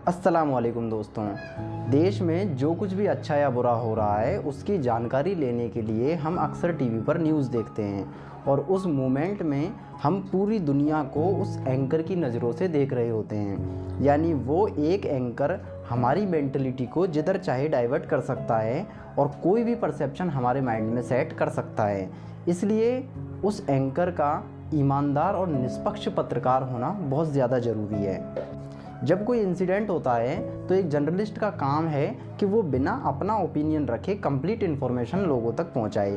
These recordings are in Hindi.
अस्सलामुअलैकुम दोस्तों। देश में जो कुछ भी अच्छा या बुरा हो रहा है उसकी जानकारी लेने के लिए हम अक्सर टीवी पर न्यूज़ देखते हैं और उस मोमेंट में हम पूरी दुनिया को उस एंकर की नज़रों से देख रहे होते हैं। यानी वो एक एंकर हमारी मेंटलिटी को जिधर चाहे डाइवर्ट कर सकता है और कोई भी परसेप्शन हमारे माइंड में सेट कर सकता है। इसलिए उस एंकर का ईमानदार और निष्पक्ष पत्रकार होना बहुत ज़्यादा ज़रूरी है। जब कोई इंसिडेंट होता है तो एक जर्नलिस्ट का काम है कि वो बिना अपना ओपिनियन रखे कंप्लीट इन्फॉर्मेशन लोगों तक पहुंचाए।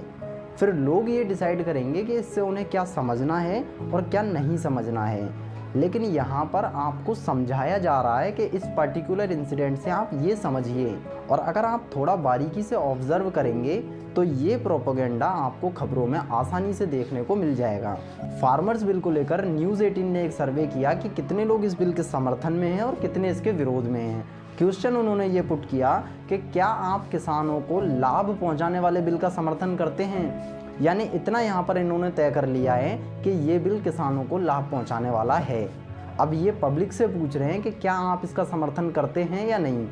फिर लोग ये डिसाइड करेंगे कि इससे उन्हें क्या समझना है और क्या नहीं समझना है। लेकिन यहाँ पर आपको समझाया जा रहा है कि इस पर्टिकुलर इंसिडेंट से आप ये समझिए, और अगर आप थोड़ा बारीकी से ऑब्ज़र्व करेंगे तो ये प्रोपेगेंडा आपको खबरों में आसानी से देखने को मिल जाएगा। फार्मर्स बिल को लेकर न्यूज़ 18 ने एक सर्वे किया कि कितने लोग इस बिल के समर्थन में हैं और कितने इसके विरोध में हैं। क्वेश्चन उन्होंने ये पुट किया कि क्या आप किसानों को लाभ पहुंचाने वाले बिल का समर्थन करते हैं। यानी इतना यहाँ पर इन्होंने तय कर लिया है कि ये बिल किसानों को लाभ पहुंचाने वाला है। अब ये पब्लिक से पूछ रहे हैं कि क्या आप इसका समर्थन करते हैं या नहीं।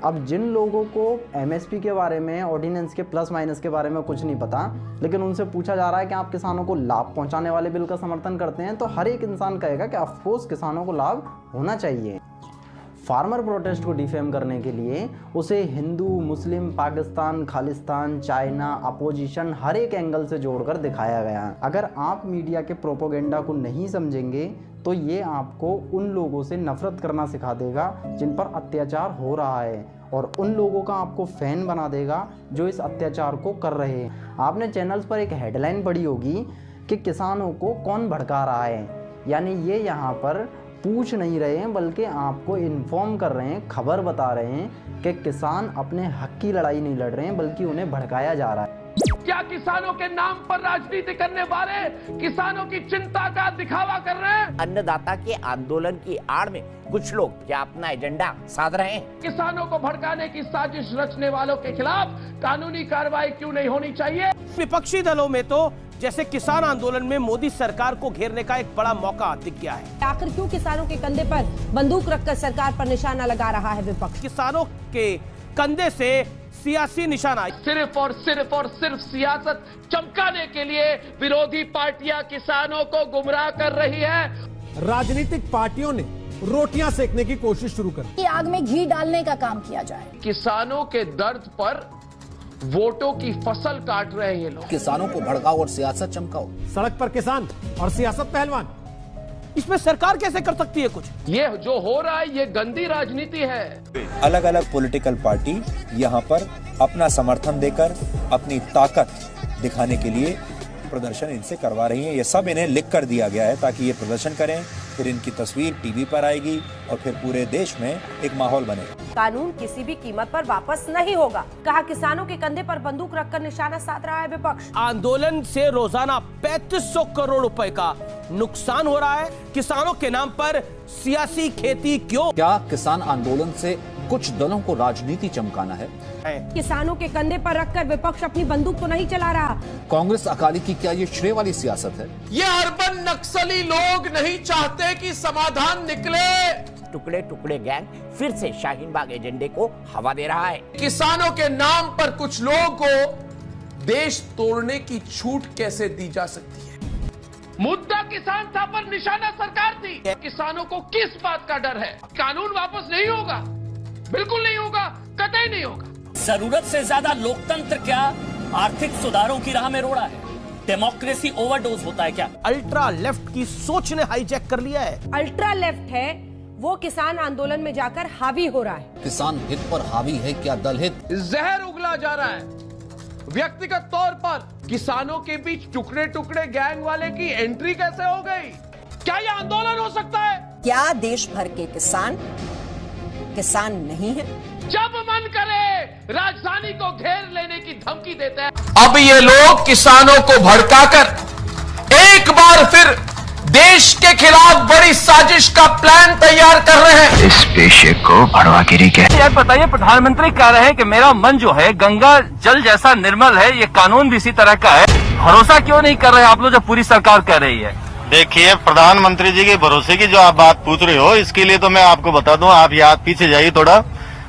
अब जिन लोगों को एमएसपी के बारे में, ऑर्डिनेंस के प्लस माइनस के बारे में कुछ नहीं पता, लेकिन उनसे पूछा जा रहा है कि आप किसानों को लाभ पहुंचाने वाले बिल का समर्थन करते हैं, तो हर एक इंसान कहेगा कि ऑफकोर्स किसानों को लाभ होना चाहिए। फार्मर प्रोटेस्ट को डिफेम करने के लिए उसे हिंदू, मुस्लिम, पाकिस्तान, खालिस्तान, चाइना, अपोजिशन हर एक एंगल से जोड़कर दिखाया गया। अगर आप मीडिया के प्रोपोगेंडा को नहीं समझेंगे तो ये आपको उन लोगों से नफरत करना सिखा देगा जिन पर अत्याचार हो रहा है, और उन लोगों का आपको फैन बना देगा जो इस अत्याचार को कर रहे हैं। आपने चैनल्स पर एक हेडलाइन पढ़ी होगी कि किसानों को कौन भड़का रहा है। यानी ये यहाँ पर पूछ नहीं रहे हैं बल्कि आपको इन्फॉर्म कर रहे हैं, खबर बता रहे हैं कि किसान अपने हक की लड़ाई नहीं लड़ रहे हैं बल्कि उन्हें भड़काया जा रहा है। क्या किसानों के नाम पर राजनीति करने वाले किसानों की चिंता का दिखावा कर रहे हैं? अन्नदाता के आंदोलन की आड़ में कुछ लोग क्या अपना एजेंडा साध रहे हैं? किसानों को भड़काने की साजिश रचने वालों के खिलाफ कानूनी कार्रवाई क्यों नहीं होनी चाहिए? विपक्षी दलों में तो जैसे किसान आंदोलन में मोदी सरकार को घेरने का एक बड़ा मौका दिख गया है। आखिर क्यों किसानों के कंधे पर बंदूक रखकर सरकार पर निशाना लगा रहा है विपक्ष? किसानों के कंधे से सियासी निशाना सिर्फ और सिर्फ सियासत चमकाने के लिए विरोधी पार्टियां किसानों को गुमराह कर रही है। राजनीतिक पार्टियों ने रोटियां सेकने की कोशिश शुरू कर दी। आग में घी डालने का काम किया जाए। किसानों के दर्द पर वोटों की फसल काट रहे हैं ये लोग। किसानों को भड़काओ और सियासत चमकाओ। सड़क पर किसान और सियासत पहलवान, इसमें सरकार कैसे कर सकती है कुछ? ये जो हो रहा है ये गंदी राजनीति है। अलग अलग पॉलिटिकल पार्टी यहाँ पर अपना समर्थन देकर अपनी ताकत दिखाने के लिए प्रदर्शन इनसे करवा रही हैं। ये सब इन्हें लिख कर दिया गया है ताकि ये प्रदर्शन करें, फिर इनकी तस्वीर टीवी पर आएगी और फिर पूरे देश में एक माहौल बनेगा। कानून किसी भी कीमत पर वापस नहीं होगा, कहा। किसानों के कंधे पर बंदूक रखकर निशाना साध रहा है विपक्ष। आंदोलन से रोजाना 3500 करोड़ रुपए का नुकसान हो रहा है। किसानों के नाम पर सियासी खेती क्यों? क्या किसान आंदोलन से कुछ दलों को राजनीति चमकाना है? किसानों के कंधे पर रखकर विपक्ष अपनी बंदूक तो नहीं चला रहा। कांग्रेस अकाली की क्या ये श्रेय वाली सियासत है? ये अर्बन नक्सली लोग नहीं चाहते कि समाधान निकले। टुकड़े टुकड़े गैंग फिर से शाहीन बाग एजेंडे को हवा दे रहा है। किसानों के नाम पर कुछ लोगों को देश तोड़ने की छूट कैसे दी जा सकती है? मुद्दा किसान था पर निशाना सरकार थी। किसानों को किस बात का डर है? कानून वापस नहीं होगा, बिल्कुल नहीं होगा, कतई नहीं होगा। जरूरत से ज्यादा लोकतंत्र क्या आर्थिक सुधारों की राह में रोड़ा है? डेमोक्रेसी ओवरडोज होता है क्या? अल्ट्रा लेफ्ट की सोच ने हाईजैक कर लिया है। अल्ट्रा लेफ्ट है वो किसान आंदोलन में जाकर हावी हो रहा है। किसान हित पर हावी है क्या दल हित? जहर उगला जा रहा है। व्यक्तिगत तौर पर किसानों के बीच टुकड़े टुकड़े गैंग वाले की एंट्री कैसे हो गई? क्या यह आंदोलन हो सकता है? क्या देश भर के किसान नहीं है? जब मन करे राजधानी को घेर लेने की धमकी देते हैं। अब ये लोग किसानों को भड़काकर एक बार फिर देश के खिलाफ बड़ी साजिश का प्लान तैयार कर रहे हैं। इस पेशे को भड़वागिरी कहते हैं। यार बताइए, प्रधानमंत्री कह रहे हैं कि मेरा मन जो है गंगा जल जैसा निर्मल है, ये कानून भी इसी तरह का है। भरोसा क्यों नहीं कर रहे आप लोग जब पूरी सरकार कह रही है? देखिए, प्रधानमंत्री जी के भरोसे की जो आप बात पूछ रहे हो, इसके लिए तो मैं आपको बता दूं, आप याद पीछे जाइए थोड़ा।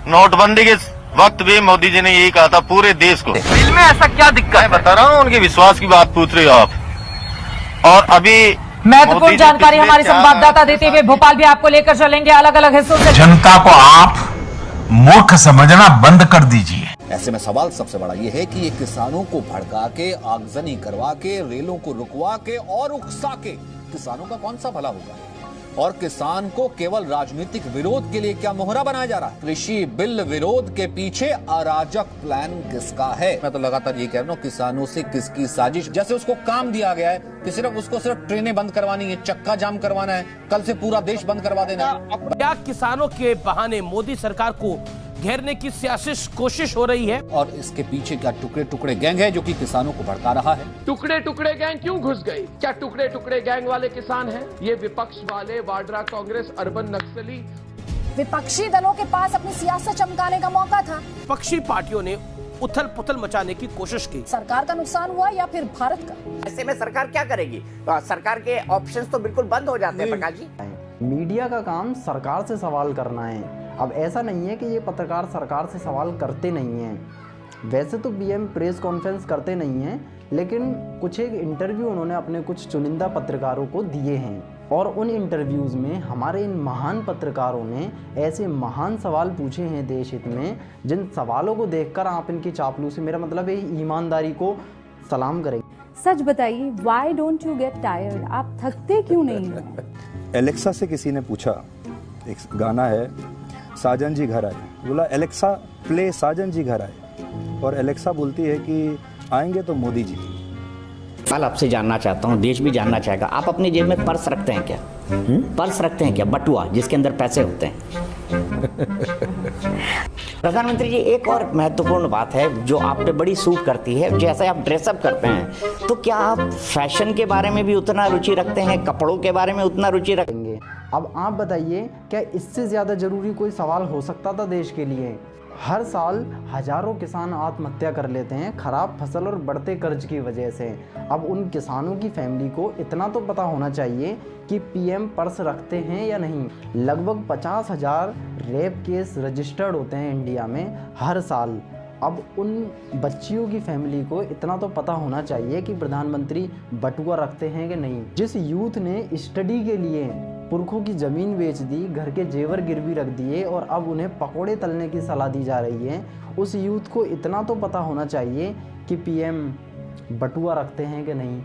नोटबंदी के वक्त भी मोदी जी ने यही कहा था पूरे देश को। दिल में ऐसा क्या दिक्कत है? बता रहा हूँ, उनके विश्वास की बात पूछ रहे हो आप। और अभी महत्वपूर्ण जानकारी हमारे संवाददाता देते हुए भोपाल भी आपको लेकर चलेंगे अलग अलग हिस्सों से। जनता को आप मूर्ख समझना बंद कर दीजिए। ऐसे में सवाल सबसे बड़ा यह है कि ये किसानों को भड़का के, आगजनी करवा के, रेलों को रुकवा के और उकसा के किसानों का कौन सा भला होगा? और किसान को केवल राजनीतिक विरोध के लिए क्या मोहरा बनाया जा रहा है? कृषि बिल विरोध के पीछे अराजक प्लान किसका है? मैं तो लगातार ये कह रहा हूँ, किसानों से किसकी साजिश? जैसे उसको काम दिया गया है कि उसको सिर्फ ट्रेनें बंद करवानी है, चक्का जाम करवाना है, कल से पूरा देश बंद करवा देना है। क्या किसानों के बहाने मोदी सरकार को घेरने की सियासी कोशिश हो रही है? और इसके पीछे क्या टुकड़े टुकड़े गैंग है जो कि किसानों को भड़का रहा है? टुकड़े टुकड़े गैंग क्यों घुस गई? क्या टुकड़े टुकड़े गैंग वाले किसान हैं? ये विपक्ष वाले, वाड्रा कांग्रेस, अर्बन नक्सली। विपक्षी दलों के पास अपनी सियासत चमकाने का मौका था। विपक्षी पार्टियों ने उथल पुथल मचाने की कोशिश की। सरकार का नुकसान हुआ या फिर भारत का? ऐसे में सरकार क्या करेगी? सरकार के ऑप्शंस तो बिल्कुल बंद हो जाते हैं प्रकाश जी। मीडिया का काम सरकार से सवाल करना है। अब ऐसा नहीं है कि ये पत्रकार सरकार से सवाल करते नहीं हैं। वैसे तो पीएम प्रेस कॉन्फ्रेंस करते नहीं हैं, लेकिन कुछ एक इंटरव्यू उन्होंने अपने कुछ चुनिंदा पत्रकारों को दिए हैं, और उन इंटरव्यूज़ में हमारे इन महान पत्रकारों ने ऐसे महान सवाल पूछे हैं देश हित में, जिन सवालों को देखकर आप इनकी चापलूसी, मेरा मतलब है ईमानदारी को सलाम करेंगे। सच बताइए, why don't you get tired? आप थकते क्यों नहीं हैं? एलेक्सा से किसी ने पूछा, एक गाना है साजन जी घर आए, बोला एलेक्सा प्ले साजन जी घर आए, और एलेक्सा बोलती है कि आएंगे तो मोदी जी। कल आपसे जानना चाहता हूँ, देश भी जानना चाहेगा, आप अपनी जेब में पर्स रखते हैं क्या? पर्स रखते हैं क्या? बटुआ जिसके अंदर पैसे होते हैं। प्रधानमंत्री जी, एक और महत्वपूर्ण बात है जो आप पे बड़ी सूट करती है, जैसे आप ड्रेसअप करते हैं, तो क्या आप फैशन के बारे में भी उतना रुचि रखते हैं, कपड़ों के बारे में उतना रुचि रखेंगे? अब आप बताइए, क्या इससे ज़्यादा ज़रूरी कोई सवाल हो सकता था देश के लिए? हर साल हजारों किसान आत्महत्या कर लेते हैं खराब फसल और बढ़ते कर्ज की वजह से। अब उन किसानों की फैमिली को इतना तो पता होना चाहिए कि पीएम पर्स रखते हैं या नहीं। लगभग 50,000 रेप केस रजिस्टर्ड होते हैं इंडिया में हर साल। अब उन बच्चियों की फैमिली को इतना तो पता होना चाहिए कि प्रधानमंत्री बटुआ रखते हैं कि नहीं। जिस यूथ ने स्टडी के लिए पुरखों की ज़मीन बेच दी, घर के जेवर गिरवी रख दिए और अब उन्हें पकोड़े तलने की सलाह दी जा रही है, उस यूथ को इतना तो पता होना चाहिए कि पीएम बटुआ रखते हैं कि नहीं।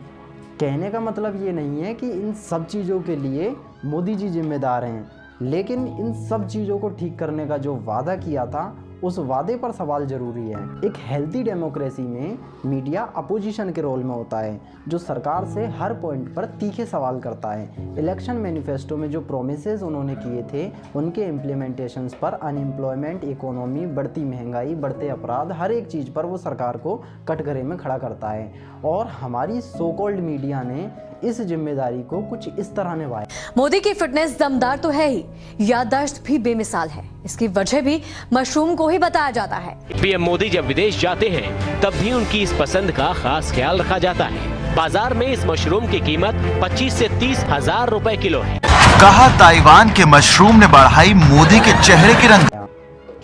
कहने का मतलब ये नहीं है कि इन सब चीज़ों के लिए मोदी जी जिम्मेदार हैं, लेकिन इन सब चीज़ों को ठीक करने का जो वादा किया था, उस वादे पर सवाल जरूरी है। एक हेल्थी डेमोक्रेसी में मीडिया अपोजिशन के रोल में होता है, जो सरकार से हर पॉइंट पर तीखे सवाल करता है। इलेक्शन मैनिफेस्टो में जो प्रोमिसेस उन्होंने किए थे, उनके इम्प्लीमेंटेशंस पर, अनएम्प्लॉयमेंट, इकोनॉमी, बढ़ती महंगाई, बढ़ते अपराध, हर एक चीज़ पर वो सरकार को कटघरे में खड़ा करता है। और हमारी सो कॉल्ड मीडिया ने इस जिम्मेदारी को कुछ इस तरह निभाया। मोदी की फिटनेस दमदार तो है ही, याददाश्त भी बेमिसाल है। इसकी वजह भी मशरूम को ही बताया जाता है। पीएम मोदी जब विदेश जाते हैं तब भी उनकी इस पसंद का खास ख्याल रखा जाता है। बाजार में इस मशरूम की कीमत 25 से 30 हजार रुपए किलो है। कहा ताइवान के मशरूम ने बढ़ाई मोदी के चेहरे की रंग।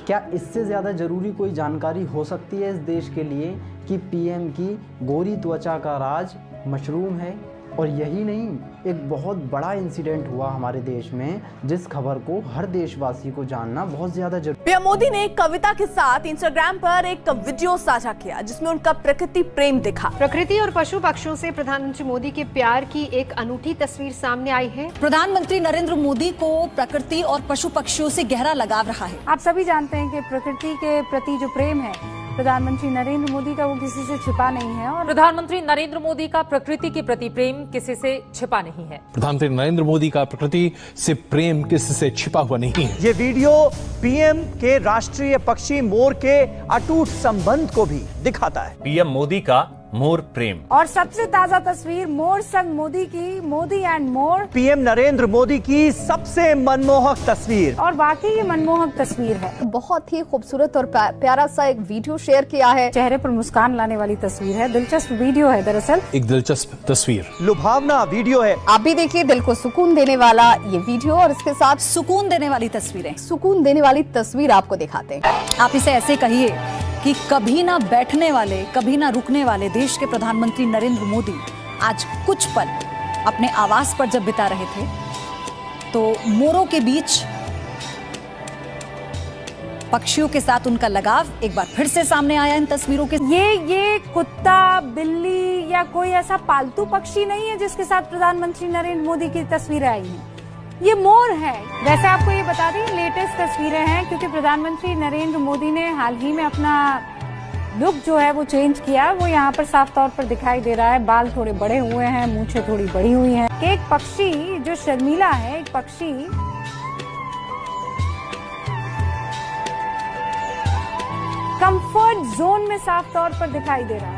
क्या इससे ज़्यादा ज़रूरी कोई जानकारी हो सकती है इस देश के लिए कि पीएम की गोरी त्वचा का राज मशरूम है? और यही नहीं, एक बहुत बड़ा इंसिडेंट हुआ हमारे देश में, जिस खबर को हर देशवासी को जानना बहुत ज्यादा जरूरी। पीएम मोदी ने एक कविता के साथ इंस्टाग्राम पर एक वीडियो साझा किया, जिसमें उनका प्रकृति प्रेम दिखा। प्रकृति और पशु पक्षियों से प्रधानमंत्री मोदी के प्यार की एक अनूठी तस्वीर सामने आई है। प्रधानमंत्री नरेंद्र मोदी को प्रकृति और पशु पक्षियों से गहरा लगाव रहा है। आप सभी जानते हैं कि प्रकृति के प्रति जो प्रेम है प्रधानमंत्री नरेंद्र मोदी का, वो किसी से छिपा नहीं है। और प्रधानमंत्री नरेंद्र मोदी का प्रकृति के प्रति प्रेम किसी से छिपा नहीं है। प्रधानमंत्री नरेंद्र मोदी का प्रकृति से प्रेम किसी से छिपा हुआ नहीं है। ये वीडियो पीएम के राष्ट्रीय पक्षी मोर के अटूट संबंध को भी दिखाता है। पीएम मोदी का मोर प्रेम। और सबसे ताजा तस्वीर मोर संग मोदी की, Modi and more. PM Narendra Modi की सबसे मनमोहक तस्वीर। और वाकई ये मनमोहक तस्वीर है। बहुत ही खूबसूरत और प्यारा सा एक वीडियो शेयर किया है। चेहरे पर मुस्कान लाने वाली तस्वीर है, दिलचस्प वीडियो है दरअसल। एक दिलचस्प तस्वीर, लुभावना वीडियो है। आप भी देखिए, दिल को सुकून देने वाला ये वीडियो और इसके साथ सुकून देने वाली तस्वीरें। सुकून देने वाली तस्वीर आपको दिखाते हैं। आप इसे ऐसे कहिए कि कभी ना बैठने वाले, कभी ना रुकने वाले देश के प्रधानमंत्री नरेंद्र मोदी आज कुछ पल अपने आवास पर जब बिता रहे थे तो मोरों के बीच पक्षियों के साथ उनका लगाव एक बार फिर से सामने आया इन तस्वीरों के। ये कुत्ता, बिल्ली या कोई ऐसा पालतू पक्षी नहीं है जिसके साथ प्रधानमंत्री नरेंद्र मोदी की तस्वीरें आई हैं। ये मोर है। वैसे आपको ये बता दें, लेटेस्ट तस्वीरें हैं क्योंकि प्रधानमंत्री नरेंद्र मोदी ने हाल ही में अपना लुक जो है वो चेंज किया। वो यहाँ पर साफ तौर पर दिखाई दे रहा है, बाल थोड़े बड़े हुए हैं, मूंछें थोड़ी बड़ी हुई हैं। एक पक्षी जो शर्मीला है, एक पक्षी कंफर्ट जोन में साफ तौर पर दिखाई दे रहा है।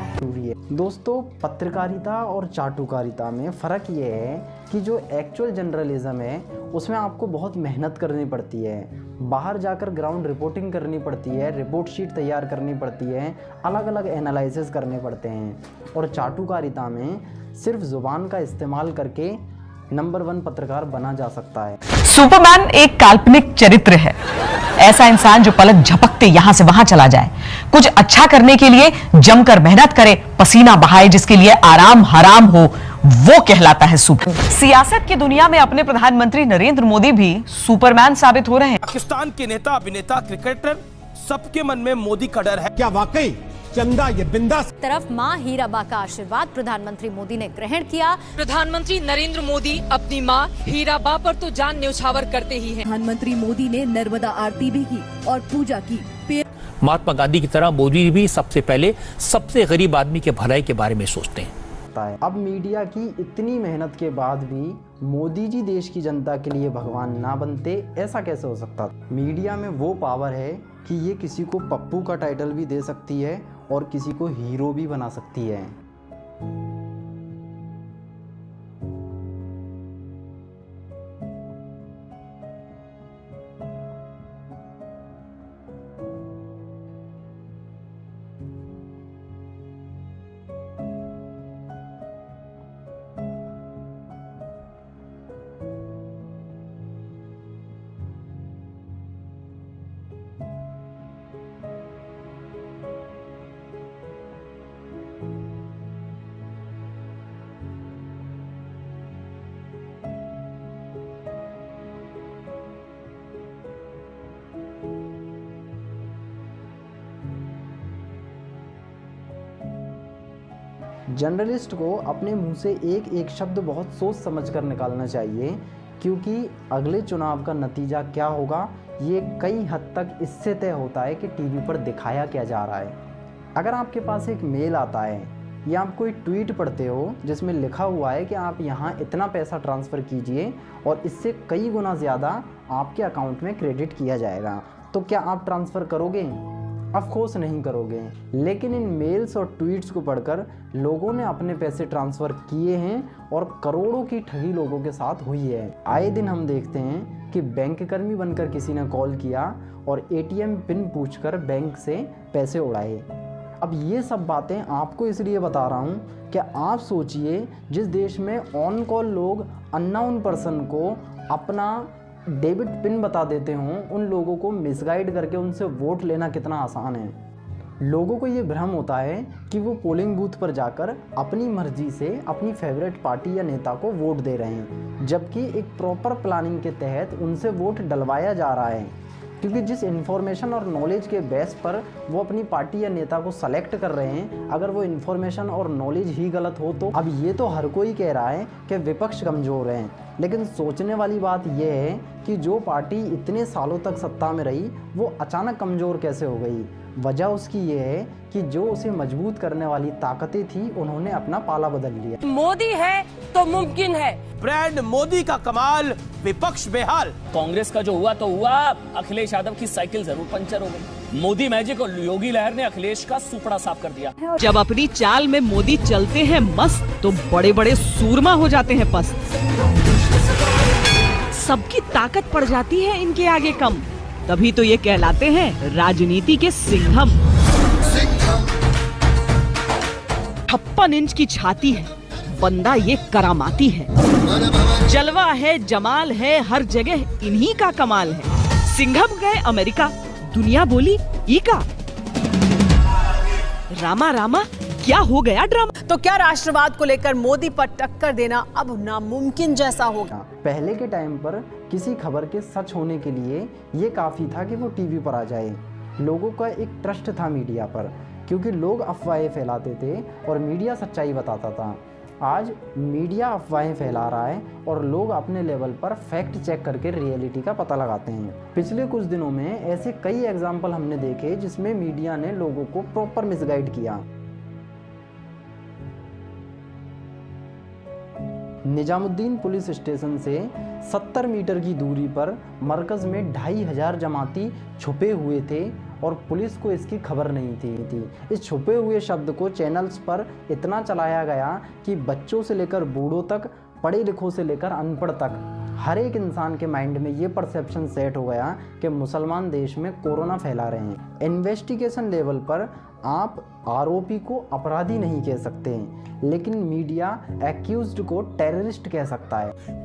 दोस्तों, पत्रकारिता और चाटुकारिता में फ़र्क ये है कि जो एक्चुअल जर्नलिज्म है उसमें आपको बहुत मेहनत करनी पड़ती है, बाहर जाकर ग्राउंड रिपोर्टिंग करनी पड़ती है, रिपोर्ट शीट तैयार करनी पड़ती है, अलग अलग एनालिसिस करने पड़ते हैं। और चाटुकारिता में सिर्फ ज़ुबान का इस्तेमाल करके नंबर 1 पत्रकार बना जा सकता है। सुपरमैन एक काल्पनिक चरित्र है, ऐसा इंसान जो पलक झपकते यहां से वहां चला जाए, कुछ अच्छा करने के लिए जमकर मेहनत करे, पसीना बहाए, जिसके लिए आराम हराम हो, वो कहलाता है सुपर। सियासत की दुनिया में अपने प्रधानमंत्री नरेंद्र मोदी भी सुपरमैन साबित हो रहे हैं। पाकिस्तान के नेता, अभिनेता, क्रिकेटर, सबके मन में मोदी का डर है। क्या वाकई चंदा ये बिंदास? तरफ माँ हीराबा का आशीर्वाद प्रधानमंत्री मोदी ने ग्रहण किया। प्रधानमंत्री नरेंद्र मोदी अपनी मां हीराबा पर तो जान न्यौछावर करते ही हैं। प्रधानमंत्री मोदी ने नर्मदा आरती भी की और पूजा की। महात्मा गांधी की तरह मोदी भी सबसे पहले सबसे गरीब आदमी के भलाई के बारे में सोचते हैं। अब मीडिया की इतनी मेहनत के बाद भी मोदी जी देश की जनता के लिए भगवान ना बनते, ऐसा कैसे हो सकता? मीडिया में वो पावर है कि ये किसी को पप्पू का टाइटल भी दे सकती है और किसी को हीरो भी बना सकती है। जर्नलिस्ट को अपने मुंह से एक एक शब्द बहुत सोच समझकर निकालना चाहिए, क्योंकि अगले चुनाव का नतीजा क्या होगा ये कई हद तक इससे तय होता है कि टीवी पर दिखाया क्या जा रहा है। अगर आपके पास एक मेल आता है या आप कोई ट्वीट पढ़ते हो जिसमें लिखा हुआ है कि आप यहाँ इतना पैसा ट्रांसफ़र कीजिए और इससे कई गुना ज़्यादा आपके अकाउंट में क्रेडिट किया जाएगा, तो क्या आप ट्रांसफ़र करोगे? ऑफ कोर्स नहीं करोगे। लेकिन इन मेल्स और ट्वीट्स को पढ़कर लोगों ने अपने पैसे ट्रांसफ़र किए हैं और करोड़ों की ठगी लोगों के साथ हुई है। आए दिन हम देखते हैं कि बैंक कर्मी बनकर किसी ने कॉल किया और एटीएम पिन पूछकर बैंक से पैसे उड़ाए। अब ये सब बातें आपको इसलिए बता रहा हूँ कि आप सोचिए, जिस देश में ऑन कॉल लोग अननोन पर्सन को अपना डेबिट पिन बता देते हों, उन लोगों को मिसगाइड करके उनसे वोट लेना कितना आसान है। लोगों को ये भ्रम होता है कि वो पोलिंग बूथ पर जाकर अपनी मर्जी से अपनी फेवरेट पार्टी या नेता को वोट दे रहे हैं, जबकि एक प्रॉपर प्लानिंग के तहत उनसे वोट डलवाया जा रहा है। क्योंकि जिस इन्फॉर्मेशन और नॉलेज के बेस पर वो अपनी पार्टी या नेता को सेलेक्ट कर रहे हैं, अगर वो इन्फॉर्मेशन और नॉलेज ही गलत हो तो अब ये तो हर कोई कह रहा है कि विपक्ष कमज़ोर है, लेकिन सोचने वाली बात यह है कि जो पार्टी इतने सालों तक सत्ता में रही वो अचानक कमज़ोर कैसे हो गई। वजह उसकी ये है कि जो उसे मजबूत करने वाली ताकतें थी उन्होंने अपना पाला बदल लिया। मोदी है तो मुमकिन है। ब्रांड मोदी का कमाल, विपक्ष बेहाल। कांग्रेस का जो हुआ तो हुआ, अखिलेश यादव की साइकिल जरूर पंचर हो गई। मोदी मैजिक और योगी लहर ने अखिलेश का सुपड़ा साफ कर दिया। जब अपनी चाल में मोदी चलते हैं मस्त तो बड़े बड़े सूरमा हो जाते हैं पस्त। सबकी ताकत पड़ जाती है इनके आगे कम, तभी तो ये कहलाते हैं राजनीति के सिंघम। 56 इंच की छाती है, बंदा ये करामाती है। जलवा है, जमाल है, हर जगह इन्हीं का कमाल है। सिंघम गए अमेरिका, दुनिया बोली ई का। रामा रामा क्या हो गया ड्रामा। तो क्या राष्ट्रवाद को लेकर मोदी पर टक्कर देना अब नामुमकिन जैसा होगा? पहले के टाइम पर किसी खबर के सच होने के लिए ये काफ़ी था कि वो टीवी पर आ जाए। लोगों का एक ट्रस्ट था मीडिया पर, क्योंकि लोग अफवाहें फैलाते थे और मीडिया सच्चाई बताता था। आज मीडिया अफवाहें फैला रहा है और लोग अपने लेवल पर फैक्ट चेक करके रियलिटी का पता लगाते हैं। पिछले कुछ दिनों में ऐसे कई एग्जाम्पल हमने देखे जिसमें मीडिया ने लोगों को प्रॉपर मिसगाइड किया। निजामुद्दीन पुलिस स्टेशन से 70 मीटर की दूरी पर मरकज़ में 2500 जमाती छुपे हुए थे और पुलिस को इसकी खबर नहीं थी। इस छुपे हुए शब्द को चैनल्स पर इतना चलाया गया कि बच्चों से लेकर बूढ़ों तक, पढ़े लिखों से लेकर अनपढ़ तक, हर एक इंसान के माइंड में ये परसेप्शन सेट हो गया कि मुसलमान देश में कोरोना फैला रहे हैं। इन्वेस्टिगेशन लेवल पर आप आरोपी को अपराधी नहीं कह सकते, लेकिन मीडिया एक्यूज्ड को टेररिस्ट कह सकता है।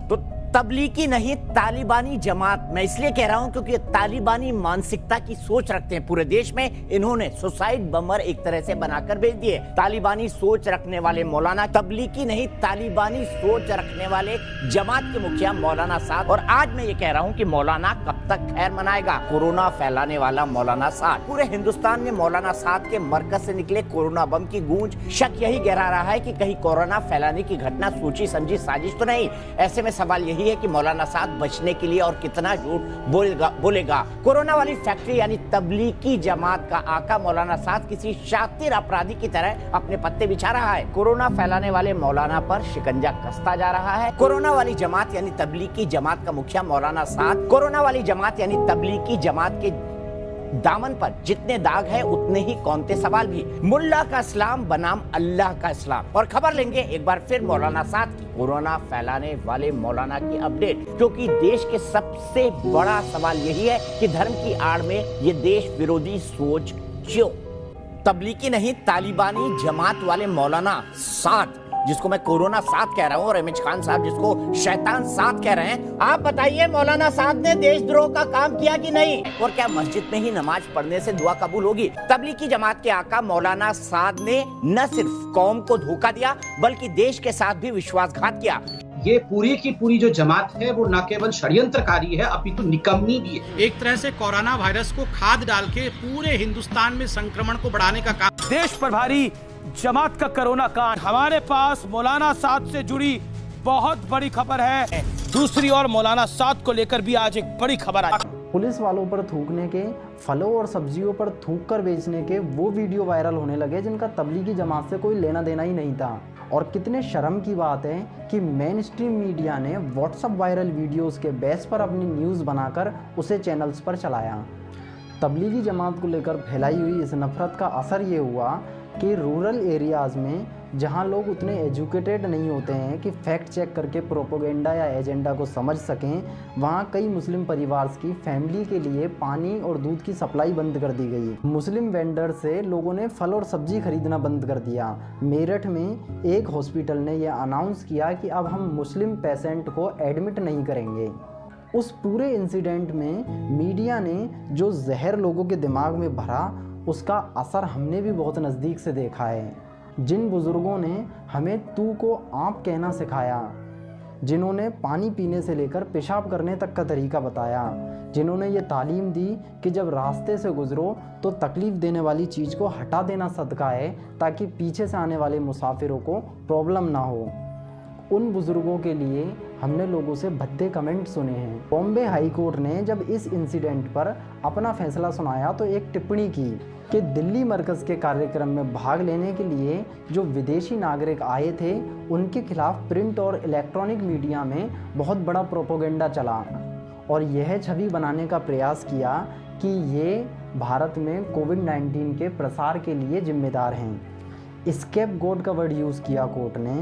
तो तबलीगी नहीं तालिबानी जमात, मैं इसलिए कह रहा हूं क्योंकि तालिबानी मानसिकता की सोच रखते हैं पूरे देश में। इन्होंने सुसाइड बमर एक तरह से बनाकर भेज दिए। तालिबानी सोच रखने वाले मौलाना, तबलीगी नहीं तालिबानी सोच रखने वाले जमात के मुखिया मौलाना साद। और आज मैं ये कह रहा हूं कि मौलाना कब तक खैर मनाएगा। कोरोना फैलाने वाला मौलाना साद, पूरे हिंदुस्तान में मौलाना साद के मरकज से निकले कोरोना बम की गूंज शक यही गहरा रहा है कि कहीं कोरोना फैलाने की घटना सोची समझी साजिश तो नहीं। ऐसे में सवाल यही है कि मौलाना साद बचने के लिए और कितना झूठ बोलेगा। कोरोना वाली फैक्ट्री यानी तबलीगी जमात का आका मौलाना साद किसी शातिर अपराधी की तरह अपने पत्ते बिछा रहा है। कोरोना फैलाने वाले मौलाना पर शिकंजा कसता जा रहा है। कोरोना वाली जमात यानी तबलीगी जमात का मुखिया मौलाना साद, कोरोना वाली जमात यानी तबलीगी जमात के दामन पर जितने दाग है उतने ही कौनते सवाल भी। मुल्ला का इस्लाम बनाम अल्लाह का इस्लाम। और खबर लेंगे एक बार फिर मौलाना साद की, कोरोना फैलाने वाले मौलाना की अपडेट, क्योंकि देश के सबसे बड़ा सवाल यही है कि धर्म की आड़ में ये देश विरोधी सोच क्यों। तबलीगी नहीं तालिबानी जमात वाले मौलाना साद, जिसको मैं कोरोना साद कह रहा हूं, और इमेज खान साहब जिसको शैतान साद कह रहे हैं, आप बताइए मौलाना साद ने देशद्रोह का काम किया कि नहीं? और क्या मस्जिद में ही नमाज पढ़ने से दुआ कबूल होगी? तबलीगी जमात के आका मौलाना साद ने न सिर्फ कौम को धोखा दिया बल्कि देश के साथ भी विश्वासघात किया। ये पूरी की पूरी जो जमात है वो न केवल षड्यंत्रकारी है अपितु निकम्मी भी है। एक तरह से कोरोना वायरस को खाद डाल के पूरे हिंदुस्तान में संक्रमण को बढ़ाने का काम। देश प्रभारी जमात का कोरोना कांड। हमारे पास मौलाना साद से जुड़ी बहुत बड़ी खबर है। दूसरी ओर मौलाना साद को लेकर भी आज एक बड़ी खबर आई। पुलिस वालों पर थूकने के, फलों और सब्जियों पर थूक कर बेचने के वो वीडियो वायरल होने लगे जिनका तबलीगी जमात से कोई लेना देना ही नहीं था। और कितने शर्म की बात है कि मेन स्ट्रीम मीडिया ने व्हाट्सएप वायरल वीडियोस के बेस पर अपनी न्यूज़ बनाकर उसे चैनल्स पर चलाया। तबलीगी जमात को लेकर फैलाई हुई इस नफरत का असर ये हुआ कि रूरल एरियाज़ में जहां लोग उतने एजुकेटेड नहीं होते हैं कि फैक्ट चेक करके प्रोपोगेंडा या एजेंडा को समझ सकें, वहां कई मुस्लिम परिवार की फैमिली के लिए पानी और दूध की सप्लाई बंद कर दी गई। मुस्लिम वेंडर से लोगों ने फल और सब्जी खरीदना बंद कर दिया। मेरठ में एक हॉस्पिटल ने यह अनाउंस किया कि अब हम मुस्लिम पेशेंट को एडमिट नहीं करेंगे। उस पूरे इंसिडेंट में मीडिया ने जो जहर लोगों के दिमाग में भरा, उसका असर हमने भी बहुत नज़दीक से देखा है। जिन बुज़ुर्गों ने हमें तू को आप कहना सिखाया, जिन्होंने पानी पीने से लेकर पेशाब करने तक का तरीका बताया, जिन्होंने ये तालीम दी कि जब रास्ते से गुजरो तो तकलीफ़ देने वाली चीज़ को हटा देना सदका है ताकि पीछे से आने वाले मुसाफिरों को प्रॉब्लम ना हो, उन बुज़ुर्गों के लिए हमने लोगों से भद्दे कमेंट सुने हैं। बॉम्बे हाई कोर्ट ने जब इस इंसिडेंट पर अपना फैसला सुनाया तो एक टिप्पणी की कि दिल्ली मरकज़ के कार्यक्रम में भाग लेने के लिए जो विदेशी नागरिक आए थे उनके खिलाफ प्रिंट और इलेक्ट्रॉनिक मीडिया में बहुत बड़ा प्रोपोगेंडा चला और यह छवि बनाने का प्रयास किया कि ये भारत में कोविड-19 के प्रसार के लिए जिम्मेदार हैं। स्केपगोट का वर्ड यूज़ किया कोर्ट ने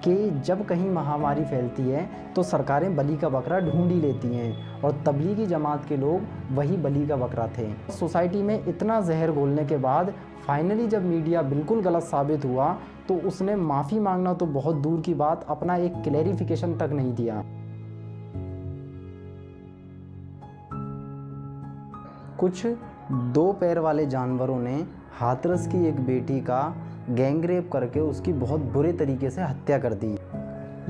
कि जब कहीं महामारी फैलती है तो सरकारें बलि का बकरा ढूंढ ही लेती हैं और तबलीगी जमात के लोग वही बलि का बकरा थे। सोसाइटी में इतना जहर घोलने के बाद फाइनली जब मीडिया बिल्कुल गलत साबित हुआ तो उसने माफ़ी मांगना तो बहुत दूर की बात, अपना एक क्लैरिफिकेशन तक नहीं दिया। कुछ 2 पैर वाले जानवरों ने हाथरस की एक बेटी का गैंगरेप करके उसकी बहुत बुरे तरीके से हत्या कर दी।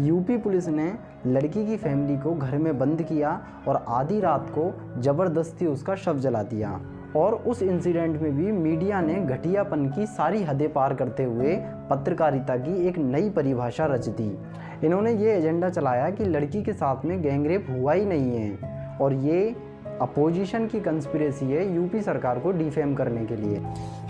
यूपी पुलिस ने लड़की की फैमिली को घर में बंद किया और आधी रात को ज़बरदस्ती उसका शव जला दिया। और उस इंसिडेंट में भी मीडिया ने घटियापन की सारी हदें पार करते हुए पत्रकारिता की एक नई परिभाषा रच दी। इन्होंने ये एजेंडा चलाया कि लड़की के साथ में गैंगरेप हुआ ही नहीं है और ये अपोजिशन की कंस्पिरेसी है यूपी सरकार को डिफेम करने के लिए।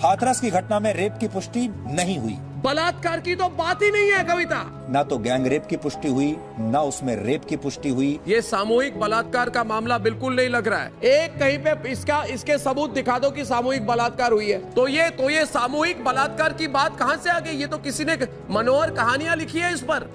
हाथरस की घटना में रेप की पुष्टि नहीं हुई, बलात्कार की तो बात ही नहीं है कविता। ना तो गैंग रेप की पुष्टि हुई, ना उसमें रेप की पुष्टि हुई। ये सामूहिक बलात्कार का मामला बिल्कुल नहीं लग रहा है। एक कहीं पे इसके सबूत दिखा दो कि सामूहिक बलात्कार हुई है तो ये सामूहिक बलात्कार की बात कहां से आ गई? ये तो किसी ने मनोहर कहानियां लिखी है इस पर।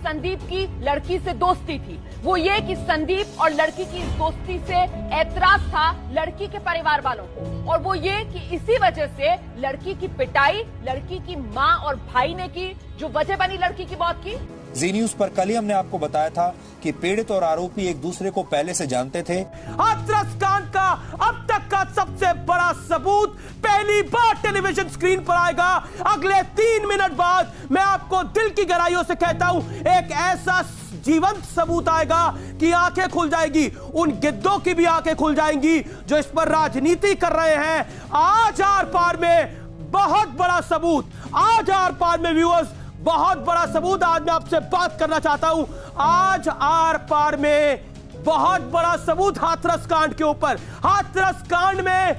संदीप की लड़की से दोस्ती थी, वो ये कि संदीप और लड़की की इस दोस्ती से ऐतराज था लड़की के परिवार वालों को, और वो ये कि इसी वजह से लड़की की पिटाई लड़की की माँ और भाई ने की, जो वजह बनी लड़की की मौत की। जी न्यूज पर कल ही हमने आपको बताया था कि पीड़ित और आरोपी एक दूसरे को पहले से जानते थे। हाथरस कांड का अब तक का सबसे बड़ा सबूत पहली बार टेलीविजन स्क्रीन पर आएगा। अगले 3 मिनट बाद मैं आपको दिल की गहराइयों से कहता हूं, एक ऐसा जीवंत सबूत आएगा कि आंखें खुल जाएगी, उन गिद्धों की भी आंखें खुल जाएंगी जो इस पर राजनीति कर रहे हैं। आज आर पार में बहुत बड़ा सबूत, आज आर पार में व्यूअर्स बहुत बड़ा सबूत आज मैं आपसे बात करना चाहता हूं। आज आर पार में बहुत बड़ा सबूत हाथरस कांड के ऊपर। हाथरस कांड में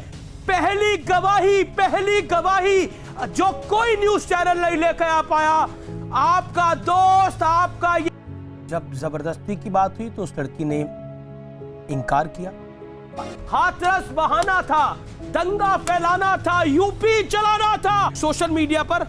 पहली गवाही जो कोई न्यूज चैनल नहीं लेकर आ पाया, आपका दोस्त, आपका जब जबरदस्ती की बात हुई तो उस लड़की ने इनकार किया। हाथरस बहाना था, दंगा फैलाना था, यूपी चलाना था। सोशल मीडिया पर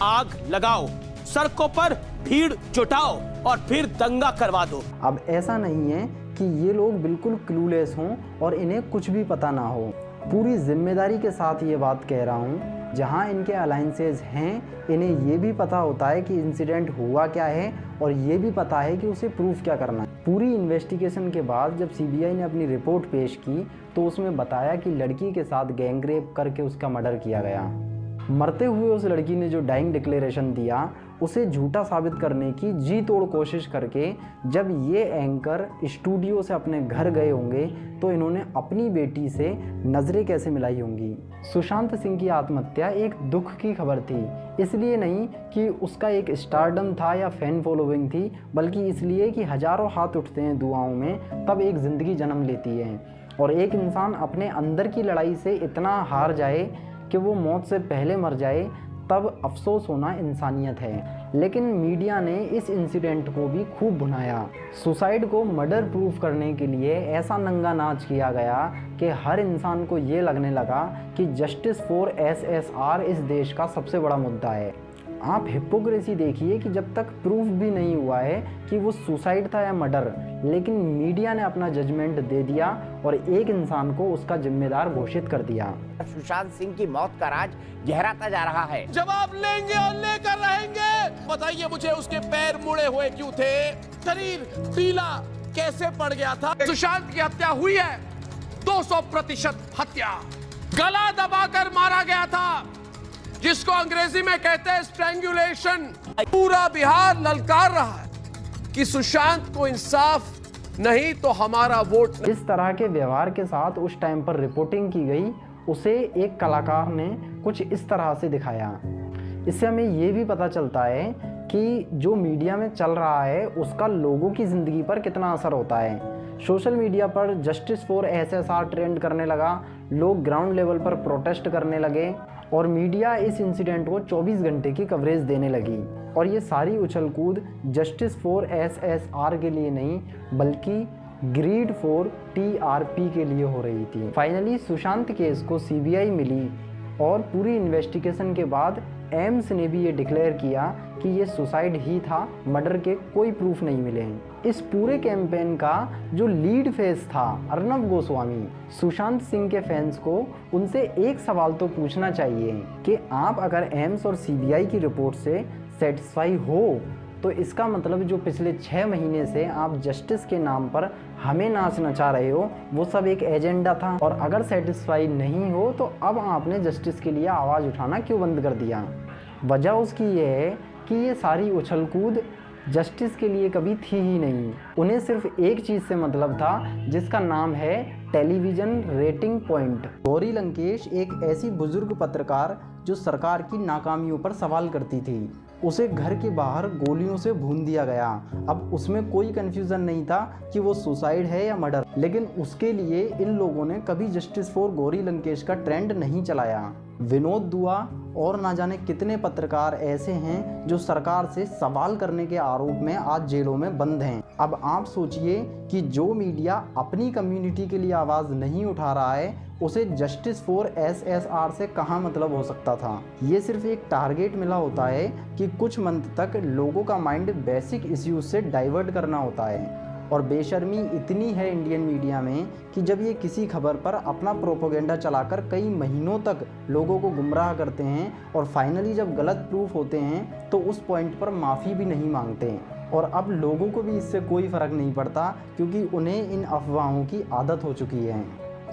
आग लगाओ, सड़कों पर भीड़ जुटाओ और फिर दंगा करवा दो। अब ऐसा नहीं है कि ये लोग बिल्कुल क्लूलेस हों और इन्हें कुछ भी पता ना हो। पूरी जिम्मेदारी के साथ ये बात कह रहा हूँ, जहाँ इनके अलायंसेज हैं इन्हें ये भी पता होता है कि इंसिडेंट हुआ क्या है और ये भी पता है कि उसे प्रूफ क्या करना है। पूरी इन्वेस्टिगेशन के बाद जब सीबीआई ने अपनी रिपोर्ट पेश की तो उसमें बताया कि लड़की के साथ गैंगरेप करके उसका मर्डर किया गया। मरते हुए उस लड़की ने जो डाइंग डिक्लेरेशन दिया उसे झूठा साबित करने की जी तोड़ कोशिश करके जब ये एंकर स्टूडियो से अपने घर गए होंगे तो इन्होंने अपनी बेटी से नज़रें कैसे मिलाई होंगी। सुशांत सिंह की आत्महत्या एक दुख की खबर थी, इसलिए नहीं कि उसका एक स्टारडम था या फैन फॉलोइंग थी, बल्कि इसलिए कि हज़ारों हाथ उठते हैं दुआओं में तब एक ज़िंदगी जन्म लेती है और एक इंसान अपने अंदर की लड़ाई से इतना हार जाए कि वो मौत से पहले मर जाए, तब अफसोस होना इंसानियत है। लेकिन मीडिया ने इस इंसिडेंट को भी खूब भुनाया। सुसाइड को मर्डर प्रूफ करने के लिए ऐसा नंगा नाच किया गया कि हर इंसान को ये लगने लगा कि जस्टिस फॉर SSR इस देश का सबसे बड़ा मुद्दा है। आप हिपोक्रेसी देखिए कि जब तक प्रूफ भी नहीं हुआ है कि वो सुसाइड था या मर्डर, लेकिन मीडिया ने अपना जजमेंट दे दिया और एक इंसान को उसका जिम्मेदार घोषित कर दिया। सुशांत सिंह की मौत का राज गहराता जा रहा है। जवाब लेंगे और लेकर रहेंगे। बताइए मुझे, उसके पैर मुड़े हुए क्यों थे? शरीर पीला कैसे पड़ गया था? सुशांत की हत्या हुई है, 200% हत्या। गला दबाकर मारा गया था, जिसको अंग्रेजी में कहते हैं स्ट्रैंगुलेशन। पूरा बिहार ललकार रहा है कि सुशांत को इंसाफ नहीं तो हमारा वोट नहीं। इस तरह के व्यवहार के साथ उस टाइम पर रिपोर्टिंग की गई, उसे एक कलाकार ने कुछ इस तरह से दिखाया। इससे हमें ये भी पता चलता है कि जो मीडिया में चल रहा है उसका लोगों की ज़िंदगी पर कितना असर होता है। सोशल मीडिया पर जस्टिस फॉर SSR ट्रेंड करने लगा, लोग ग्राउंड लेवल पर प्रोटेस्ट करने लगे और मीडिया इस इंसिडेंट को 24 घंटे की कवरेज देने लगी। और ये सारी उछल कूद जस्टिस फॉर SSR के लिए नहीं, बल्कि ग्रीड फॉर TRP के लिए हो रही थी। फाइनली सुशांत केस को CBI मिली और पूरी इन्वेस्टिगेशन के बाद एम्स ने भी ये डिक्लेयर किया कि ये सुसाइड ही था, मर्डर के कोई प्रूफ नहीं मिले हैं। इस पूरे कैंपेन का जो लीड फेस था अर्नब गोस्वामी, सुशांत सिंह के फैंस को उनसे एक सवाल तो पूछना चाहिए कि आप अगर एम्स और CBI की रिपोर्ट से सेटिस्फाई हो तो इसका मतलब जो पिछले 6 महीने से आप जस्टिस के नाम पर हमें नाच नचा रहे हो वो सब एक एजेंडा था। और अगर सेटिस्फाई नहीं हो तो अब आपने जस्टिस के लिए आवाज़ उठाना क्यों बंद कर दिया? वजह उसकी ये है कि ये सारी उछल कूद जस्टिस के लिए कभी थी ही नहीं। उन्हें सिर्फ एक चीज़ से मतलब था जिसका नाम है television rating point. Gauri Lankesh एक ऐसी बुजुर्ग पत्रकार जो सरकार की नाकामियों पर सवाल करती थी, उसे घर के बाहर गोलियों से भून दिया गया। अब उसमें कोई कन्फ्यूज़न नहीं था कि वो सुसाइड है या मर्डर, लेकिन उसके लिए इन लोगों ने कभी जस्टिस फॉर गौरी लंकेश का ट्रेंड नहीं चलाया। विनोद दुआ और ना जाने कितने पत्रकार ऐसे हैं जो सरकार से सवाल करने के आरोप में आज जेलों में बंद हैं। अब आप सोचिए कि जो मीडिया अपनी कम्युनिटी के लिए आवाज़ नहीं उठा रहा है उसे जस्टिस फॉर SSR से कहाँ मतलब हो सकता था। ये सिर्फ एक टारगेट मिला होता है कि कुछ मंथ तक लोगों का माइंड बेसिक इश्यूज से डाइवर्ट करना होता है। और बेशर्मी इतनी है इंडियन मीडिया में कि जब ये किसी खबर पर अपना प्रोपोगेंडा चलाकर कई महीनों तक लोगों को गुमराह करते हैं और फाइनली जब गलत प्रूफ होते हैं तो उस पॉइंट पर माफ़ी भी नहीं मांगते हैं। और अब लोगों को भी इससे कोई फ़र्क नहीं पड़ता क्योंकि उन्हें इन अफवाहों की आदत हो चुकी है।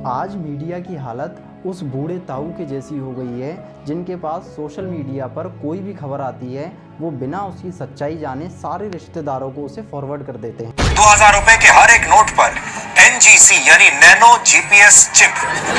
आज मीडिया की हालत उस बूढ़े ताऊ के जैसी हो गई है जिनके पास सोशल मीडिया पर कोई भी खबर आती है वो बिना उसकी सच्चाई जाने सारे रिश्तेदारों को उसे फॉरवर्ड कर देते हैं। 2000 रुपए के हर एक नोट पर NGC यानी नैनो GPS चिप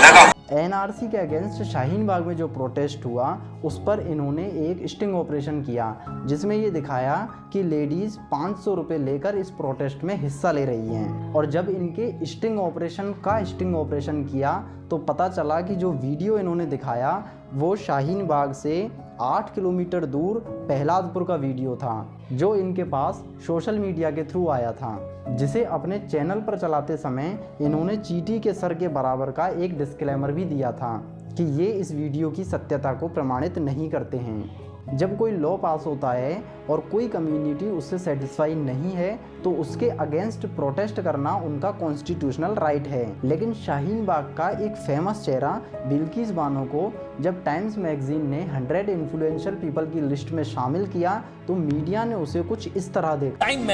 लगा। NRC के अगेंस्ट शाहीन बाग में जो प्रोटेस्ट हुआ उस पर इन्होंने एक स्टिंग ऑपरेशन किया जिसमें ये दिखाया कि लेडीज़ 500 रुपये लेकर इस प्रोटेस्ट में हिस्सा ले रही हैं। और जब इनके स्टिंग ऑपरेशन किया तो पता चला कि जो वीडियो इन्होंने दिखाया वो शाहीन बाग से 8 किलोमीटर दूर प्रहलादपुर का वीडियो था जो इनके पास सोशल मीडिया के थ्रू आया था, जिसे अपने चैनल पर चलाते समय इन्होंने चींटी के सर के बराबर का एक डिस्क्लेमर भी दिया था कि ये इस वीडियो की सत्यता को प्रमाणित नहीं करते हैं। जब कोई लॉ पास होता है और कोई कम्युनिटी उससे सेटिस्फाई नहीं है तो उसके अगेंस्ट प्रोटेस्ट करना उनका कॉन्स्टिट्यूशनल राइट है। लेकिन शाहीन बाग का एक फेमस चेहरा बिल्किस बानो को जब टाइम्स मैगजीन ने 100 इन्फ्लुएंशियल पीपल की लिस्ट में शामिल किया तो मीडिया ने उसे कुछ इस तरह देखा। टाइम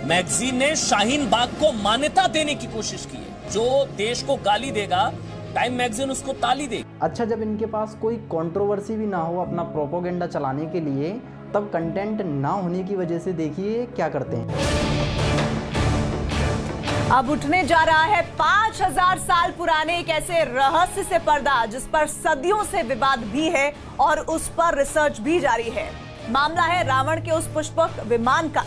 मैगजीन ने शाहीन बाग को मान्यता देने की कोशिश की है। जो देश को गाली देगा टाइम मैगजीन उसको ताली दे। अच्छा, जब इनके पास कोई कंट्रोवर्सी भी ना हो अपना प्रोपोगेंडा चलाने के लिए तब कंटेंट ना होने की वजह से देखिए क्या करते हैं। अब उठने जा रहा है 5000 साल पुराने एक ऐसे रहस्य से पर्दा जिस पर सदियों से विवाद भी है और उस पर रिसर्च भी जारी है। मामला है रावण के उस पुष्पक विमान का।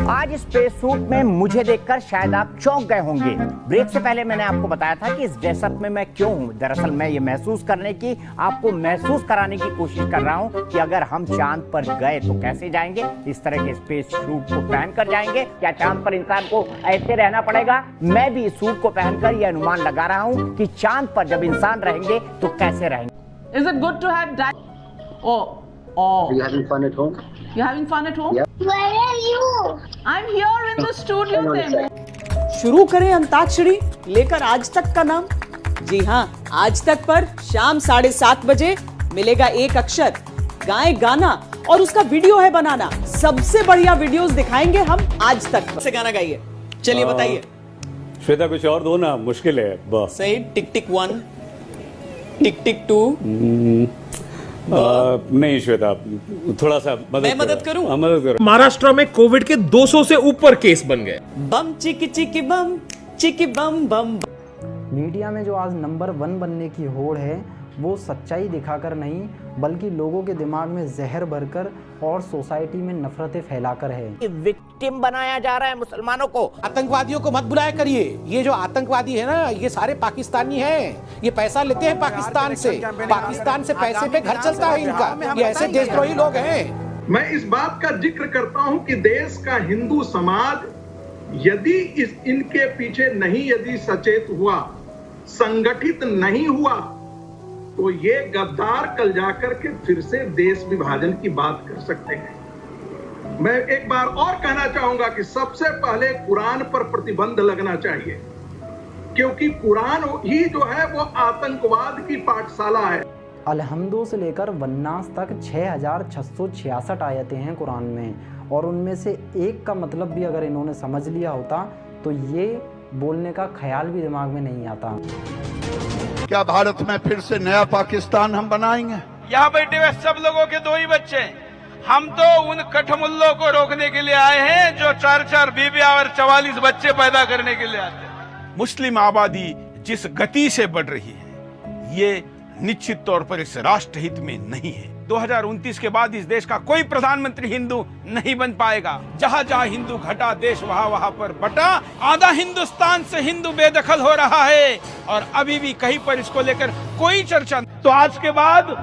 आज स्पेस सूट में मुझे देखकर शायद आप चौंक गए होंगे। ब्रेक से पहले मैंने आपको बताया था कि इस ड्रेसअप में मैं क्यों हूँ। दरअसल मैं ये महसूस करने की, आपको महसूस कराने की कोशिश कर रहा हूँ कि अगर हम चांद पर गए तो कैसे जाएंगे। इस तरह के स्पेस सूट को पहन कर जाएंगे, क्या चांद पर इंसान को ऐसे रहना पड़ेगा। मैं भी इस सूट को पहनकर यह अनुमान लगा रहा हूँ कि चांद पर जब इंसान रहेंगे तो कैसे रहेंगे। Is it good to have Oh. Are you having fun at home? You're having fun at home? Yeah. Where are you? I'm here in the studio then. शुरू करें अंताक्षरी लेकर आज तक का नाम। जी हाँ, आज तक पर शाम 7:30 बजे मिलेगा एक अक्षर, गाएं गाना और उसका वीडियो है बनाना। सबसे बढ़िया वीडियोस दिखाएंगे हम आज तक। से गाना गाइए, चलिए बताइए। श्वेता कुछ और दो ना, मुश्किल है। सही, टिक टिक 1, टिक टिक 2। नहीं श्वेता, थोड़ा सा मदद करूं? मदद करो। महाराष्ट्र में कोविड के 200 से ऊपर केस बन गए। बम चिकी चिकी बम, चिकी बम बम। मीडिया में जो आज नंबर 1 बनने की होड़ है वो सच्चाई दिखाकर नहीं बल्कि लोगों के दिमाग में जहर भरकर और सोसाइटी में नफरतें फैलाकर है। विक्टिम बनाया जा रहा है मुसलमानों को। आतंकवादियों को मत बुलाया करिए। ये जो आतंकवादी है ना, ये सारे पाकिस्तानी हैं। ये पैसा लेते हैं पाकिस्तान से। पाकिस्तान से पैसे पे घर चलता है इनका। ये ऐसे देशद्रोही लोग हैं। मैं इस बात का जिक्र करता हूं कि देश का हिंदू समाज यदि इनके पीछे नहीं यदि सचेत हुआ, संगठित नहीं हुआ, तो ये गद्दार कल जाकर के फिर से देश विभाजन की बात कर सकते हैं। मैं एक बार और कहना चाहूंगा कि सबसे पहले कुरान पर प्रतिबंध लगना चाहिए, क्योंकि कुरान ही जो है वो आतंकवाद की पाठशाला है। अलहम्दो से लेकर वन्नास तक 6666 आयतें हैं कुरान में, और उनमें से एक का मतलब भी अगर इन्होंने समझ लिया होता तो ये बोलने का ख्याल भी दिमाग में नहीं आता। क्या भारत में फिर से नया पाकिस्तान हम बनाएंगे? यहाँ बैठे हुए सब लोगों के 2 ही बच्चे हैं। हम तो उन कठमुल्लों को रोकने के लिए आए हैं जो 4-4 बीबियां और 44 बच्चे पैदा करने के लिए आते हैं। मुस्लिम आबादी जिस गति से बढ़ रही है, ये निश्चित तौर पर इस राष्ट्र हित में नहीं है। 2029 के बाद इस देश का कोई प्रधानमंत्री हिंदू नहीं बन पाएगा। जहां जहां हिंदू घटा, देश वहां वहां पर बटा। आधा हिंदुस्तान से हिंदू बेदखल हो रहा है और अभी भी कहीं पर इसको लेकर कोई चर्चा। तो आज के बाद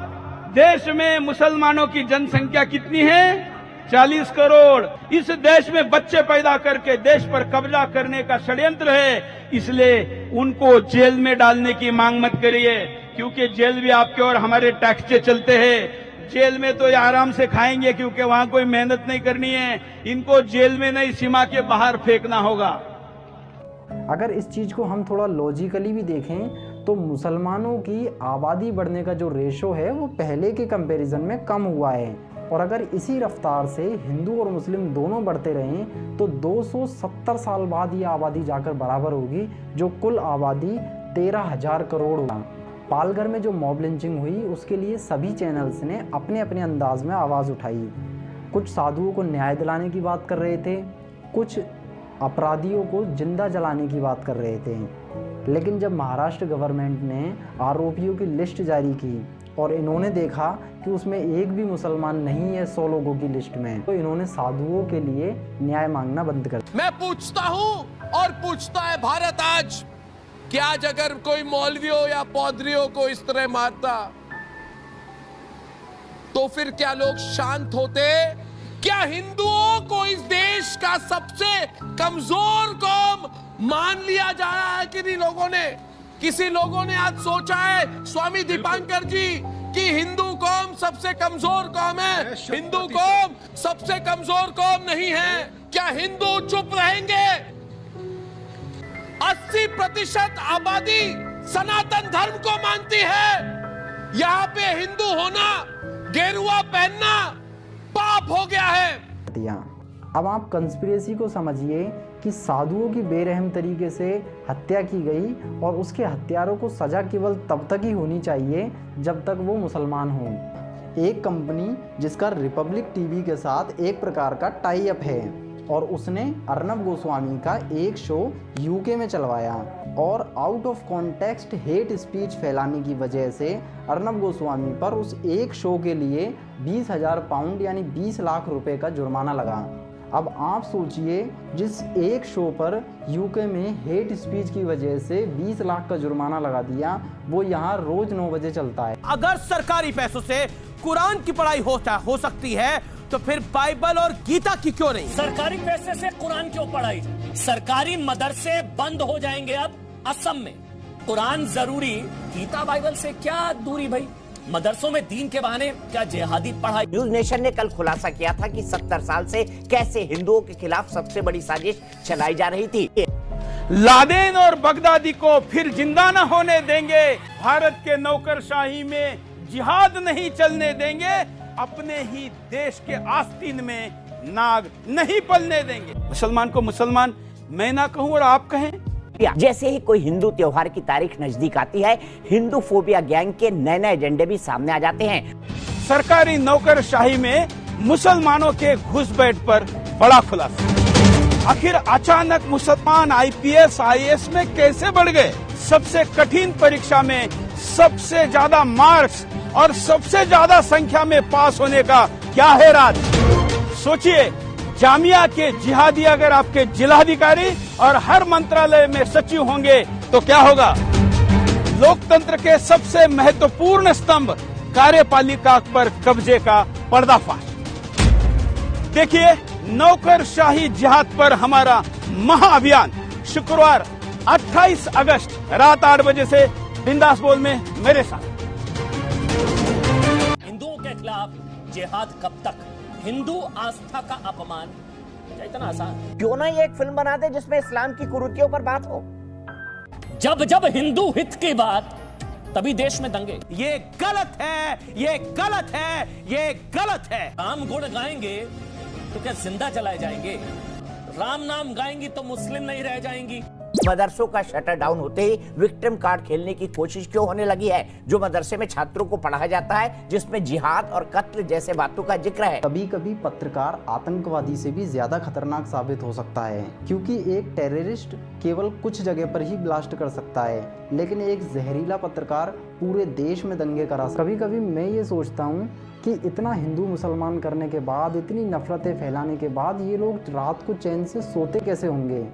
देश में मुसलमानों की जनसंख्या कितनी है? 40 करोड़। इस देश में बच्चे पैदा करके देश पर कब्जा करने का षड्यंत्र है, इसलिए उनको जेल में डालने की मांग मत करिए, क्योंकि जेल भी आपके और हमारे टैक्स से चलते हैं। जेल में तो ये आराम से खाएंगे क्योंकि वहां कोई मेहनत नहीं करनी है। इनको जेल में नहीं, सीमा के बाहर फेंकना होगा। अगर इस चीज़ को हम थोड़ा लॉजिकली भी देखें तो मुसलमानों की आबादी बढ़ने का जो रेशो है वो पहले के कंपैरिजन में कम हुआ है, और अगर इसी रफ्तार से हिंदू और मुस्लिम दोनों बढ़ते रहें तो 270 साल बाद ये आबादी जाकर बराबर होगी, जो कुल आबादी 13,000 करोड़ होगा। पालघर में जो मॉब लिंचिंग हुई उसके लिए सभी चैनल्स ने अपने अपने अंदाज में आवाज़ उठाई। कुछ साधुओं को न्याय दिलाने की बात कर रहे थे, कुछ अपराधियों को जिंदा जलाने की बात कर रहे थे। लेकिन जब महाराष्ट्र गवर्नमेंट ने आरोपियों की लिस्ट जारी की और इन्होंने देखा कि उसमें एक भी मुसलमान नहीं है 100 लोगों की लिस्ट में, तो इन्होंने साधुओं के लिए न्याय मांगना बंद कर दिया। मैं पूछता हूं और पूछता है भारत आज, कि आज अगर कोई मौलवियों या पौधरियों को इस तरह मारता तो फिर क्या लोग शांत होते? क्या हिंदुओं को इस देश का सबसे कमजोर कौम मान लिया जा रहा है कि नहीं? लोगों ने, किसी लोगों ने आज सोचा है, स्वामी दीपांकर जी, कि हिंदू कौम सबसे कमजोर कौम है? हिंदू कौम सबसे कमजोर कौम नहीं है। क्या हिंदू चुप रहेंगे? 80% आबादी सनातन धर्म को मानती है। यहाँ पे हिंदू होना, गेरुआ पहनना पाप हो गया है। अब आप कंस्पिरेसी को समझिए कि साधुओं की बेरहम तरीके से हत्या की गई और उसके हत्यारों को सजा केवल तब तक ही होनी चाहिए जब तक वो मुसलमान हों। एक कंपनी जिसका रिपब्लिक टीवी के साथ एक प्रकार का टाई अप है और उसने अर्नब गोस्वामी का एक शो यूके में चलवाया, और out of context hate speech फैलाने की वजह से अर्नब गोस्वामी पर उस एक शो के लिए 20,000 पाउंड यानी 20 लाख रुपए का जुर्माना लगा। अब आप सोचिए, जिस एक शो पर यूके में हेट स्पीच की वजह से 20 लाख का जुर्माना लगा दिया, वो यहाँ रोज 9 बजे चलता है। अगर सरकारी पैसों से कुरान की पढ़ाई हो सकती है तो फिर बाइबल और गीता की क्यों नहीं? सरकारी पैसे से कुरान क्यों पढ़ाई? सरकारी मदरसे बंद हो जाएंगे अब असम में। कुरान जरूरी, गीता बाइबल से क्या दूरी भाई? मदरसों में दीन के बहाने क्या जिहादी पढ़ाई? न्यूज नेशन ने कल खुलासा किया था कि 70 साल से कैसे हिंदुओं के खिलाफ सबसे बड़ी साजिश चलाई जा रही थी। लादेन और बगदादी को फिर जिंदा न होने देंगे। भारत के नौकरशाही में जिहाद नहीं चलने देंगे। अपने ही देश के आस्तीन में नाग नहीं पलने देंगे। मुसलमान को मुसलमान मैं ना कहूं और आप कहें। जैसे ही कोई हिंदू त्योहार की तारीख नजदीक आती है, हिंदू फोबिया गैंग के नए नए एजेंडे भी सामने आ जाते हैं। सरकारी नौकरशाही में मुसलमानों के घुसपैठ पर बड़ा खुलासा। आखिर अचानक मुसलमान IPS IAS में कैसे बढ़ गए? सबसे कठिन परीक्षा में सबसे ज्यादा मार्क्स और सबसे ज्यादा संख्या में पास होने का क्या है राज? सोचिए, जामिया के जिहादी अगर आपके जिलाधिकारी और हर मंत्रालय में सचिव होंगे तो क्या होगा? लोकतंत्र के सबसे महत्वपूर्ण स्तंभ कार्यपालिका पर कब्जे का पर्दाफाश। देखिए, नौकरशाही जिहाद पर हमारा महाअभियान शुक्रवार 28 अगस्त रात 8 बजे से बिंदास बोल में मेरे साथ। हिंदुओं के खिलाफ जिहाद कब तक? हिंदू आस्था का अपमान, क्या इतना आसान? क्यों ना ये एक फिल्म बना दे जिसमें इस्लाम की कुरीतियों पर बात हो। जब जब हिंदू हित की बात, तभी देश में दंगे। ये गलत है, ये गलत है, ये गलत है। राम गुण गाएंगे तो क्या जिंदा जलाए जाएंगे? राम नाम गाएंगी तो मुस्लिम नहीं रह जाएंगी। मदरसों का शटर डाउन होते ही विक्टिम कार्ड खेलने की कोशिश क्यों होने लगी है? जो मदरसे में छात्रों को पढ़ाया जाता है जिसमें जिहाद और कत्ल जैसे बातों का जिक्र है। कभी कभी पत्रकार आतंकवादी से भी ज्यादा खतरनाक साबित हो सकता है, क्योंकि एक टेररिस्ट केवल कुछ जगह पर ही ब्लास्ट कर सकता है, लेकिन एक जहरीला पत्रकार पूरे देश में दंगे करा सकता है। कभी कभी मैं ये सोचता हूँ कि इतना हिंदू मुसलमान करने के बाद, इतनी नफरतें फैलाने के बाद ये लोग रात को चैन से सोते कैसे होंगे?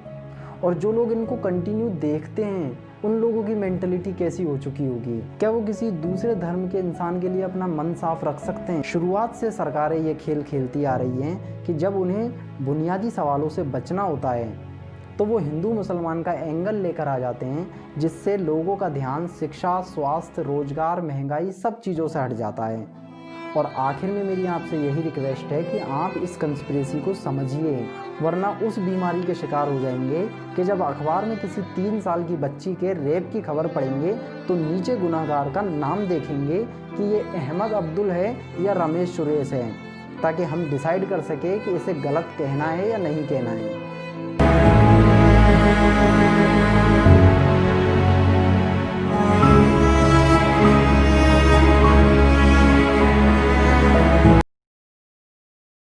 और जो लोग इनको कंटिन्यू देखते हैं उन लोगों की मेंटलिटी कैसी हो चुकी होगी? क्या वो किसी दूसरे धर्म के इंसान के लिए अपना मन साफ रख सकते हैं? शुरुआत से सरकारें ये खेल खेलती आ रही हैं कि जब उन्हें बुनियादी सवालों से बचना होता है तो वो हिंदू मुसलमान का एंगल लेकर आ जाते हैं, जिससे लोगों का ध्यान शिक्षा, स्वास्थ्य, रोजगार, महंगाई सब चीज़ों से हट जाता है। और आखिर में मेरी आपसे यही रिक्वेस्ट है कि आप इस कंस्पिरेसी को समझिए, वरना उस बीमारी के शिकार हो जाएंगे कि जब अखबार में किसी 3 साल की बच्ची के रेप की खबर पढ़ेंगे तो नीचे गुनाहगार का नाम देखेंगे कि ये अहमद अब्दुल है या रमेश सुरेश है, ताकि हम डिसाइड कर सके कि इसे गलत कहना है या नहीं कहना है।